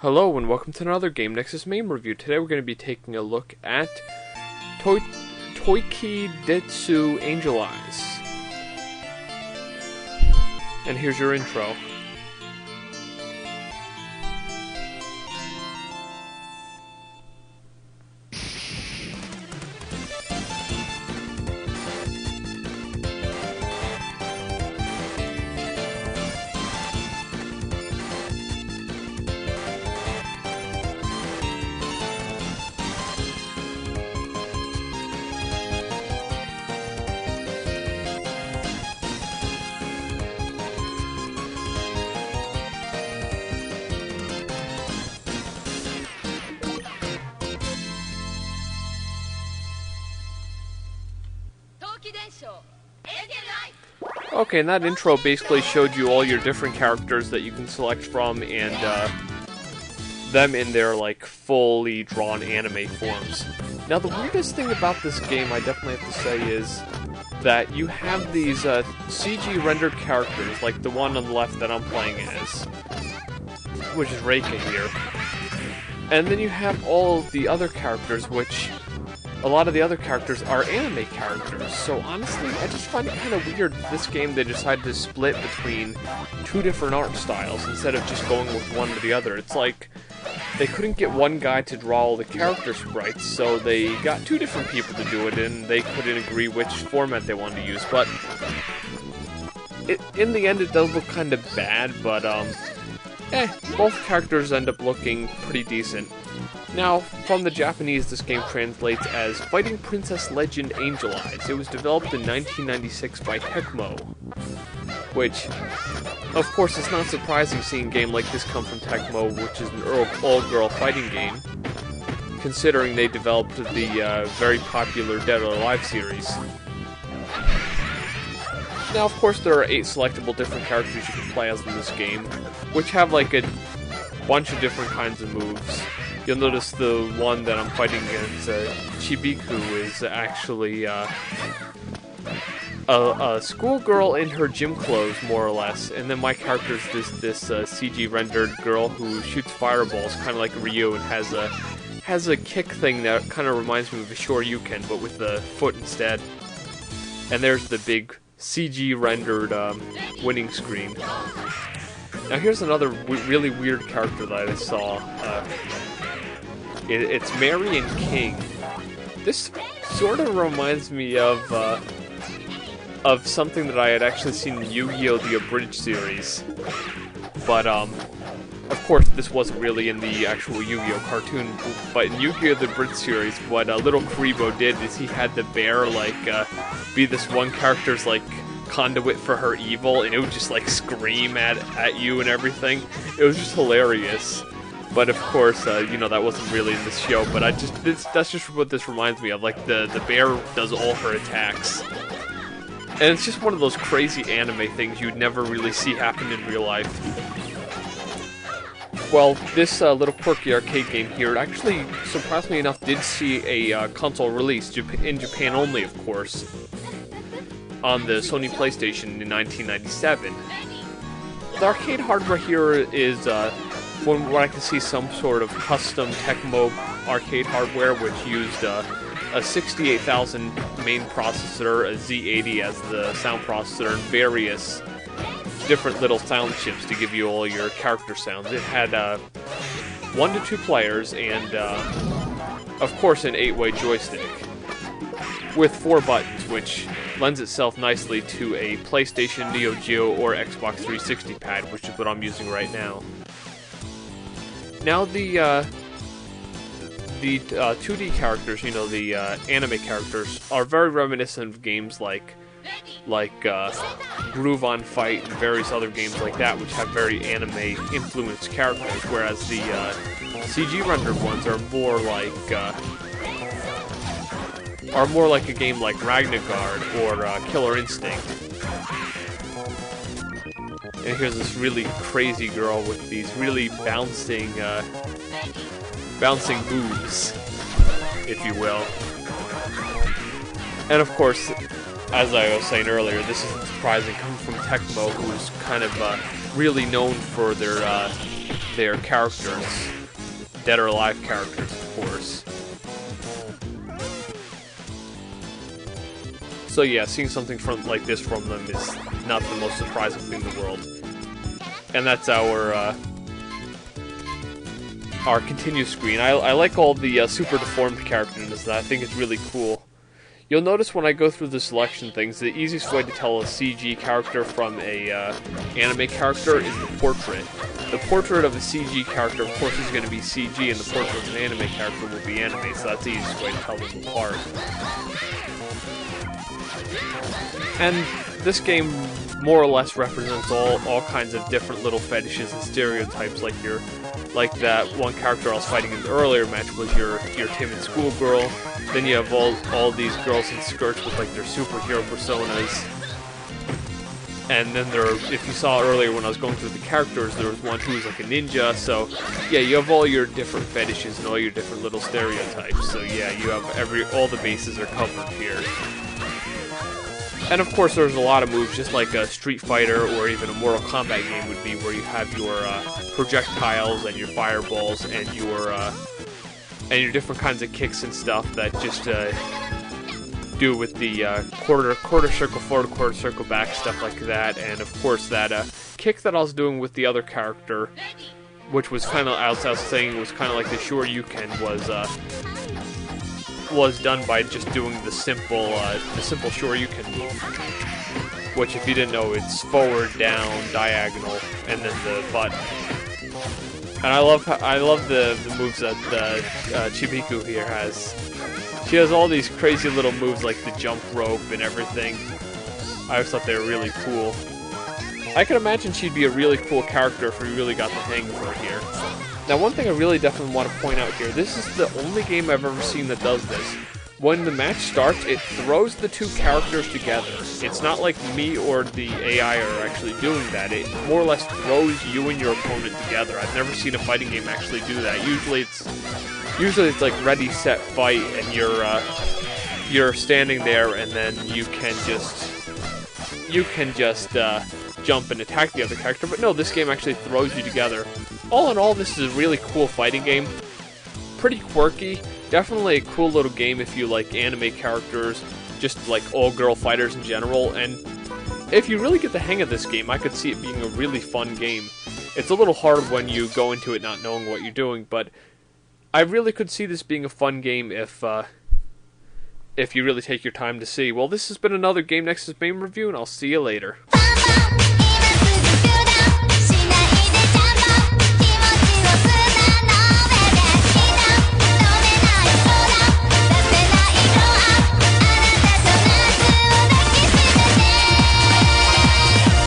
Hello and welcome to another Game Nexus Mame review. Today we're going to be taking a look at Tōkidenshō Angel Eyes. And here's your intro. Tōkidenshō Angel Eyes. Okay, and that intro basically showed you all your different characters that you can select from and them in their like fully drawn anime forms. Now the weirdest thing about this game, I definitely have to say, is that you have these CG rendered characters, like the one on the left that I'm playing as, which is Reika here. And then you have all the other characters, which a lot of the other characters are anime characters. So honestly, I just find it kind of weird that this game they decided to split between two different art styles instead of just going with one or the other. It's like they couldn't get one guy to draw all the character sprites, so they got two different people to do it, and they couldn't agree which format they wanted to use. But in the end, it does look kind of bad, but both characters end up looking pretty decent. Now, from the Japanese, this game translates as Fighting Princess Legend Angel Eyes. It was developed in 1996 by Tecmo, which, of course, it's not surprising seeing a game like this come from Tecmo, which is an all-girl fighting game, considering they developed the very popular Dead or Alive series. Now, of course, there are 8 selectable different characters you can play as in this game, which have like a bunch of different kinds of moves. You'll notice the one that I'm fighting against, Chibiku, is actually a schoolgirl in her gym clothes, more or less. And then my character is this CG rendered girl who shoots fireballs, kind of like Ryu, and has a kick thing that kind of reminds me of a Shoryuken, but with the foot instead. And there's the big CG rendered winning screen. Now here's another really weird character that I saw. It's Marion King. This sort of reminds me of something that I had actually seen in Yu-Gi-Oh! The Abridged series. But, of course, this wasn't really in the actual Yu-Gi-Oh! Cartoon. But in Yu-Gi-Oh! The Abridged series, what little Kuribo did is he had the bear, like, be this one character's, like, conduit for her evil, and it would just, like, scream at you and everything. It was just hilarious. But of course, you know, that wasn't really in this show, but that's just what this reminds me of, like, the bear does all her attacks. And it's just one of those crazy anime things you'd never really see happen in real life. Well, this little quirky arcade game here, it actually, surprisingly enough, did see a console release, in Japan only, of course, on the Sony PlayStation in 1997. The arcade hardware here is, from what I can see, some sort of custom Tecmo arcade hardware, which used a 68,000 main processor, a Z80 as the sound processor, and various different little sound chips to give you all your character sounds. It had 1 to 2 players and, of course, an 8-way joystick with 4 buttons, which lends itself nicely to a PlayStation, Neo Geo, or Xbox 360 pad, which is what I'm using right now. Now the 2D characters, you know, the anime characters, are very reminiscent of games like Groove on Fight and various other games like that, which have very anime-influenced characters, whereas the CG rendered ones are more like a game like Ragnarok or Killer Instinct. And here's this really crazy girl with these really bouncing moves, if you will. And of course, as I was saying earlier, this isn't surprising, coming from Tecmo, who's kind of really known for their their characters, dead or alive characters, of course. So yeah, seeing something like this from them is not the most surprising thing in the world. And that's our continue screen. I like all the super deformed characters. I think it's really cool. You'll notice when I go through the selection things, the easiest way to tell a CG character from a anime character is the portrait. The portrait of a CG character, of course, is going to be CG, and the portrait of an anime character will be anime, so that's the easiest way to tell them apart. And this game more or less represents all kinds of different little fetishes and stereotypes, like that one character I was fighting in the earlier match was your timid schoolgirl. Then you have all these girls in skirts with like their superhero personas. And then if you saw earlier when I was going through the characters, there was one who was like a ninja. So yeah, you have all your different fetishes and all your different little stereotypes. So yeah, you have all the bases are covered here. And of course, there's a lot of moves, just like a Street Fighter or even a Mortal Kombat game would be, where you have your projectiles and your fireballs and your different kinds of kicks and stuff that just do with the quarter circle forward, quarter circle back, stuff like that. And of course, that kick that I was doing with the other character, which was kind of, I was saying, it was kind of like the Shoryuken, was done by just doing the simple Shoryuken move, which, if you didn't know, it's forward, down, diagonal, and then the button. And I love the moves that Chibiku here has. She has all these crazy little moves like the jump rope and everything. I always thought they were really cool. I can imagine she'd be a really cool character if we really got the hang of her here. Now, one thing I really definitely want to point out here, this is the only game I've ever seen that does this. When the match starts, it throws the two characters together. It's not like me or the AI are actually doing that. It more or less throws you and your opponent together. I've never seen a fighting game actually do that. Usually it's like ready, set, fight, and you're standing there, and then you can just jump and attack the other character. But no, this game actually throws you together. All in all, this is a really cool fighting game. Pretty quirky. Definitely a cool little game if you like anime characters, just like all-girl fighters in general. And if you really get the hang of this game, I could see it being a really fun game. It's a little hard when you go into it not knowing what you're doing, but I really could see this being a fun game if you really take your time to see. Well, this has been another Game Nexus Mame review, and I'll see you later.